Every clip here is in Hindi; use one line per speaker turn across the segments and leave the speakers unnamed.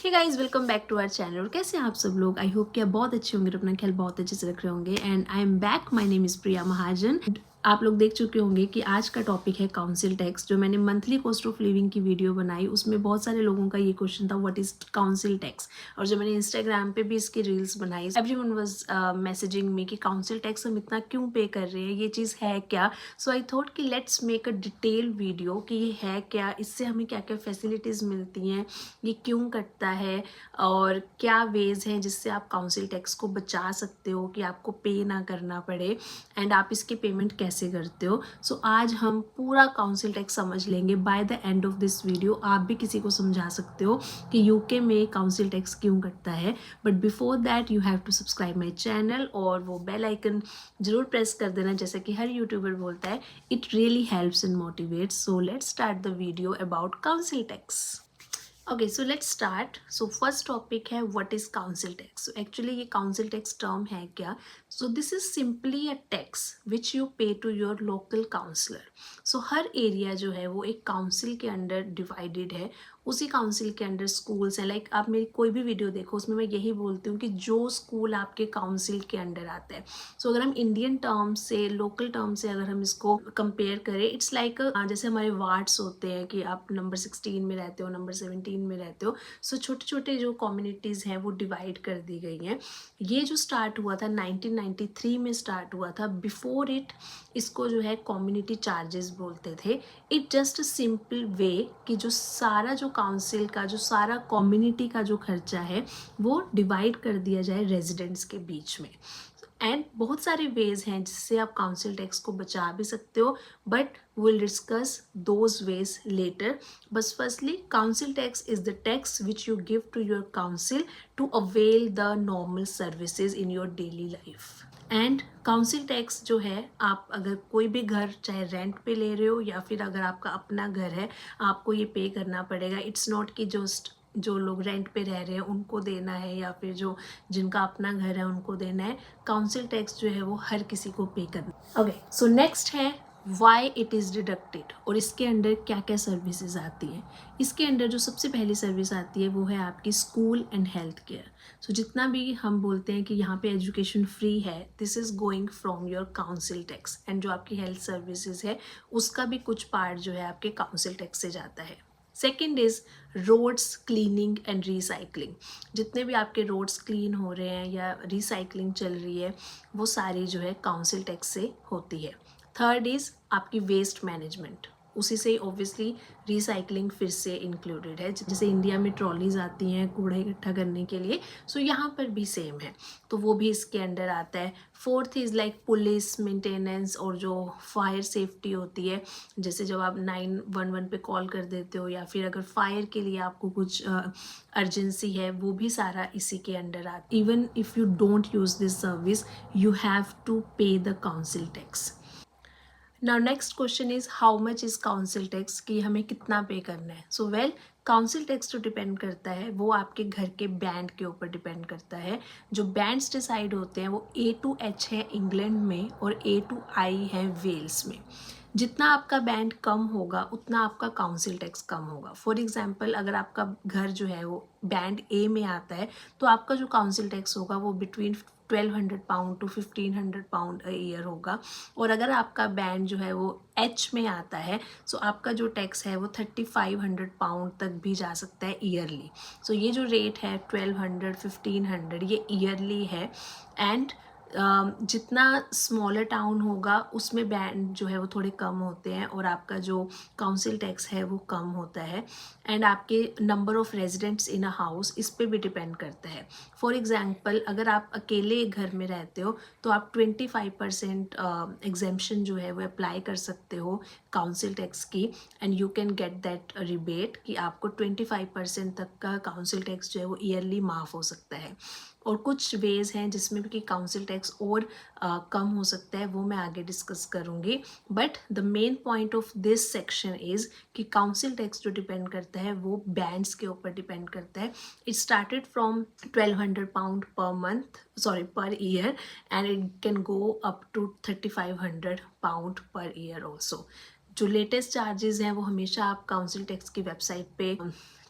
Hey guys, welcome back to our channel. कैसे हैं आप सब लोग? आई होप कि आप बहुत अच्छे होंगे, अपना ख्याल बहुत अच्छे से रख रहे होंगे। And I am back. My name is Priya Mahajan. आप लोग देख चुके होंगे कि आज का टॉपिक है काउंसिल टैक्स। जो मैंने मंथली कॉस्ट ऑफ लिविंग की वीडियो बनाई उसमें बहुत सारे लोगों का ये क्वेश्चन था, व्हाट इज काउंसिल टैक्स। और जो मैंने इंस्टाग्राम पे भी इसकी रील्स बनाई, एवरीवन वाज मैसेजिंग मी कि काउंसिल टैक्स हम इतना क्यों पे कर रहे हैं, ये चीज़ है क्या। सो आई थॉट कि let's make a detail video कि ये है क्या, इससे हमें क्या क्या फैसिलिटीज़ मिलती हैं, ये क्यों कटता है और क्या वेज हैं जिससे आप काउंसिल टैक्स को बचा सकते हो कि आपको पे ना करना पड़े, एंड आप इसकी पेमेंट कैसे करते हो। सो आज हम पूरा काउंसिल टैक्स समझ लेंगे। By the end of this video आप भी किसी को समझा सकते हो कि यूके में काउंसिल टैक्स क्यों कटता है। But before that you have to subscribe my channel और वो बेल आइकन जरूर प्रेस कर देना, जैसे कि हर यूट्यूबर बोलता है। It really helps and motivates. So let's start the video about council tax. Okay, so let's start. So first topic है what is council tax. So actually ये council tax term है क्या? So this is simply a tax which you pay to your local councillor. So her area जो है वो एक council के अंडर divided है। उसी काउंसिल के अंडर स्कूल्स हैं। लाइक आप मेरी कोई भी वीडियो देखो उसमें मैं यही बोलती हूँ कि जो स्कूल आपके काउंसिल के अंडर आता है। सो अगर हम इंडियन टर्म से, लोकल टर्म से अगर हम इसको कंपेयर करें, इट्स लाइक जैसे हमारे वार्ड्स होते हैं कि आप नंबर 16 में रहते हो, नंबर 17 में रहते हो। सो छोटे छोटे जो कम्युनिटीज़ हैं वो डिवाइड कर दी गई हैं। ये जो स्टार्ट हुआ था 1993 में स्टार्ट हुआ था। बिफोर इट इसको जो है कम्युनिटी चार्जेस बोलते थे। It just a simple way कि जो सारा जो काउंसिल का, जो सारा कम्युनिटी का जो खर्चा है वो डिवाइड कर दिया जाए रेजिडेंट्स के बीच में। एंड बहुत सारे वेज हैं जिससे आप काउंसिल टैक्स को बचा भी सकते हो, but will discuss those ways later. बस firstly council tax is the tax which you give to your council to avail the normal services in your daily life. And council tax जो है, आप अगर कोई भी घर चाहे रेंट पे ले रहे हो या फिर अगर आपका अपना घर है, आपको ये पे करना पड़ेगा। इट्स नॉट कि जो लोग रेंट पे रह रहे हैं उनको देना है या फिर जो जिनका अपना घर है उनको देना है। काउंसिल टैक्स जो है वो हर किसी को पे करना। ओके, सो नेक्स्ट है वाई इट इज़ डिडक्टेड और इसके अंडर क्या क्या सर्विसेज आती हैं। इसके अंडर जो सबसे पहली सर्विस आती है वो है आपकी स्कूल एंड हेल्थ केयर। सो जितना भी हम बोलते हैं कि यहाँ पे एजुकेशन फ्री है, this is going from your council tax. And जो आपकी हेल्थ सर्विसेज है उसका भी कुछ पार्ट जो है आपके काउंसिल टैक्स से जाता है। Second is roads cleaning and recycling. जितने भी आपके रोड्स क्लीन हो रहे हैं या रिसाइकलिंग चल रही है वो सारी जो है काउंसिल टैक्स से होती है। थर्ड इज़ आपकी वेस्ट मैनेजमेंट, उसी से ऑब्वियसली रिसाइकलिंग फिर से इंक्लूडेड है। जैसे इंडिया में ट्रॉलीज आती हैं कूड़ा इकट्ठा करने के लिए, सो यहाँ पर भी सेम है, तो वो भी इसके अंडर आता है। Fourth is like police maintenance और जो फायर सेफ्टी होती है, जैसे जब आप 911 पे कॉल कर देते हो या फिर अगर फायर के लिए आपको कुछ अर्जेंसी है, वो भी सारा इसी के अंडर आता है। Even if you don't use this service you have to pay the council tax. Now next question is how much is council tax, कि हमें कितना पे करना है। सो वेल, काउंसिल टैक्स जो डिपेंड करता है वो आपके घर के बैंड के ऊपर डिपेंड करता है। जो बैंड्स डिसाइड होते हैं वो A to H है इंग्लैंड में और A to I है वेल्स में। जितना आपका बैंड कम होगा उतना आपका काउंसिल टैक्स कम होगा। फॉर एग्जांपल अगर आपका घर जो है वो बैंड A में आता है तो आपका जो काउंसिल टैक्स होगा वो between 1200 pound to 1500 pound a year होगा। और अगर आपका बैंड जो है वो H में आता है सो आपका जो टैक्स है वो 3500 पाउंड तक भी जा सकता है ईयरली। सो ये जो रेट है 1200 1500 ये ईयरली है। एंड जितना स्मॉलर टाउन होगा उसमें बैंड जो है वो थोड़े कम होते हैं और आपका जो काउंसिल टैक्स है वो कम होता है। एंड आपके number of residents in a house इस पे भी डिपेंड करता है। फॉर एग्जांपल अगर आप अकेले घर में रहते हो तो आप 25% एग्जेम्पशन जो है वो अप्लाई कर सकते हो काउंसिल टैक्स की, and you can get that rebate कि आपको 25% तक का काउंसिल टैक्स जो है वो ईयरली माफ़ हो सकता है। और कुछ वेज हैं जिसमें भी कि काउंसिल टैक्स और कम हो सकता है, वो मैं आगे डिस्कस करूँगी। But the main point of this section is कि काउंसिल टैक्स जो डिपेंड करता है वो बैंड्स के ऊपर डिपेंड करता है। It started from 1200 pound per month, sorry per year, and it can go up to 3500 pound per year also. जो लेटेस्ट चार्जेस हैं वो हमेशा आप काउंसिल टैक्स की वेबसाइट पे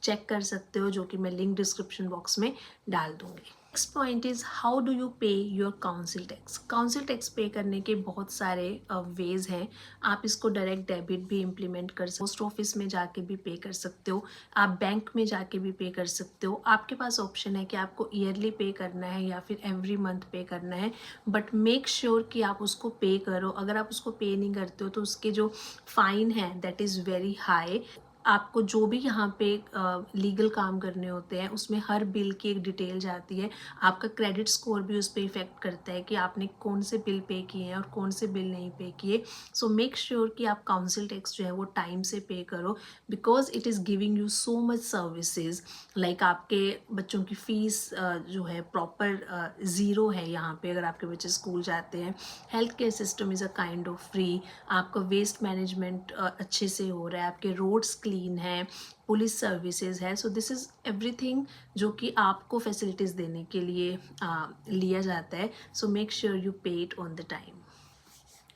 चेक कर सकते हो, जो कि मैं लिंक डिस्क्रिप्शन बॉक्स में डाल दूँगी। Next point is how do you pay your council tax. Council tax pay करने के बहुत सारे वेज हैं। आप इसको डायरेक्ट डेबिट भी इम्प्लीमेंट कर सकते हो, पोस्ट ऑफिस में जाके भी पे कर सकते हो, आप बैंक में जाके भी पे कर सकते हो। आपके पास ऑप्शन है कि आपको ईयरली पे करना है या फिर एवरी मंथ पे करना है, बट मेक श्योर कि आप उसको पे करो। अगर आप उसको पे नहीं करते हो तो उसके जो फाइन है दैट इज़ वेरी हाई। आपको जो भी यहाँ पे लीगल काम करने होते हैं उसमें हर बिल की एक डिटेल जाती है। आपका क्रेडिट स्कोर भी उस पर इफ़ेक्ट करता है कि आपने कौन से बिल पे किए हैं और कौन से बिल नहीं पे किए। सो मेक श्योर कि आप काउंसिल टैक्स जो है वो टाइम से पे करो, because it is giving you so much services. Like आपके बच्चों की फ़ीस जो है प्रॉपर ज़ीरो है यहाँ पे अगर आपके बच्चे स्कूल जाते हैं। Health care system is a kind of free. आपका वेस्ट मैनेजमेंट अच्छे से हो रहा है, आपके रोड्स क्लीन है, पुलिस सर्विसेज है। सो दिस इज़ एवरीथिंग जो कि आपको फैसिलिटीज़ देने के लिए लिया जाता है। सो मेक श्योर यू पे it on the time.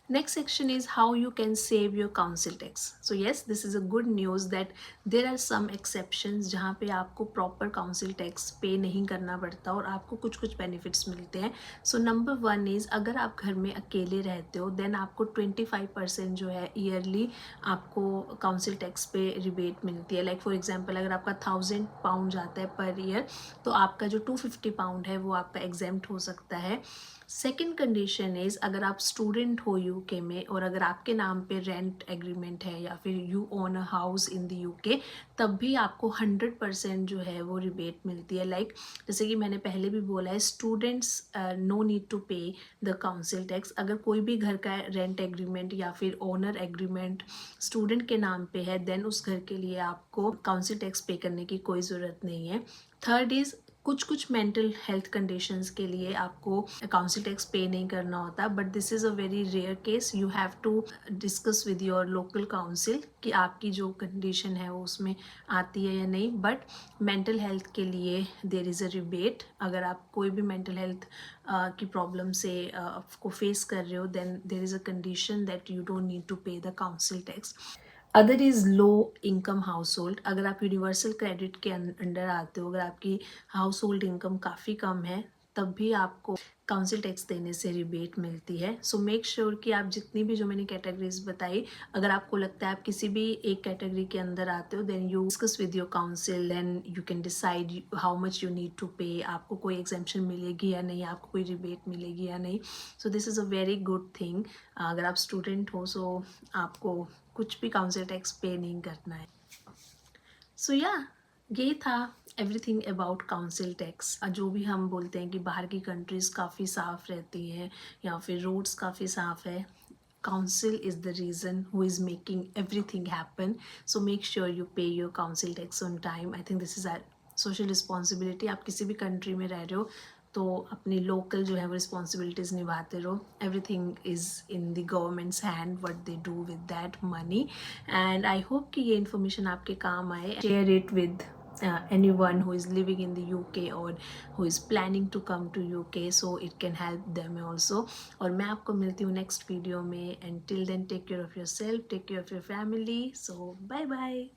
Next section is how you can save your council tax. So yes, this is a good news that there are some exceptions जहाँ पे आपको proper council tax pay नहीं करना पड़ता और आपको कुछ कुछ benefits मिलते हैं. So number one is अगर आप घर में अकेले रहते हो then आपको 25% जो है yearly आपको council tax पे rebate मिलती है. Like for example अगर आपका 1000 pound जाता है per year तो आपका जो 250 pound है वो आपका exempt हो सकता है. सेकेंड कंडीशन इज़ अगर आप स्टूडेंट हो यूके में और अगर आपके नाम पे रेंट एग्रीमेंट है या फिर you own a house in the UK, तब भी आपको 100% जो है वो रिबेट मिलती है. लाइक जैसे कि मैंने पहले भी बोला है, students no need to pay the council tax. अगर कोई भी घर का रेंट एग्रीमेंट या फिर ओनर एग्रीमेंट स्टूडेंट के नाम पे है देन उस घर के लिए आपको काउंसिल टैक्स पे करने की कोई ज़रूरत नहीं है. थर्ड इज़ कुछ मेंटल हेल्थ कंडीशंस के लिए आपको काउंसिल टैक्स पे नहीं करना होता, but this is a very rare case. You have to discuss with your local council कि आपकी जो कंडीशन है वो उसमें आती है या नहीं. बट मेंटल हेल्थ के लिए देयर इज़ अ रिबेट. अगर आप कोई भी मेंटल हेल्थ की प्रॉब्लम से को फेस कर रहे हो then there is a condition that you don't need to pay the council tax. Other is low income household. अगर आप यूनिवर्सल क्रेडिट के अंडर आते हो, अगर आपकी हाउस होल्ड इनकम काफ़ी कम है, तब भी आपको काउंसिल टैक्स देने से रिबेट मिलती है. सो मेक श्योर कि आप जितनी भी जो मैंने कैटेगरीज बताई, अगर आपको लगता है आप किसी भी एक कैटेगरी के अंदर आते हो then you discuss with your council, then you can decide how much you need to pay. आपको कोई एग्जेम्पशन मिलेगी या नहीं, आपको कोई रिबेट मिलेगी या नहीं. So this is a very good thing. अगर आप स्टूडेंट हो सो आपको कुछ भी काउंसिल टैक्स पे नहीं करना है. सो या ये था एवरीथिंग अबाउट काउंसिल टैक्स. जो भी हम बोलते हैं कि बाहर की कंट्रीज़ काफ़ी साफ़ रहती हैं या फिर रोड्स काफ़ी साफ़ है, council is the reason who is making everything happen. So make sure you pay your council tax on time. I think this is our social responsibility. आप किसी भी कंट्री में रह रहे हो तो अपनी लोकल जो है वो रिस्पॉन्सिबिलिटीज़ निभाते रहो. Everything is in the governments hand what they do with that money. And I hope कि ये इन्फॉर्मेशन आपके काम आए. Share it with anyone who is living in the UK or who is planning to come to UK, so it can help them also. और मैं आपको मिलती हूँ नेक्स्ट वीडियो में. And till then take care of your self, take care of your family. So bye bye.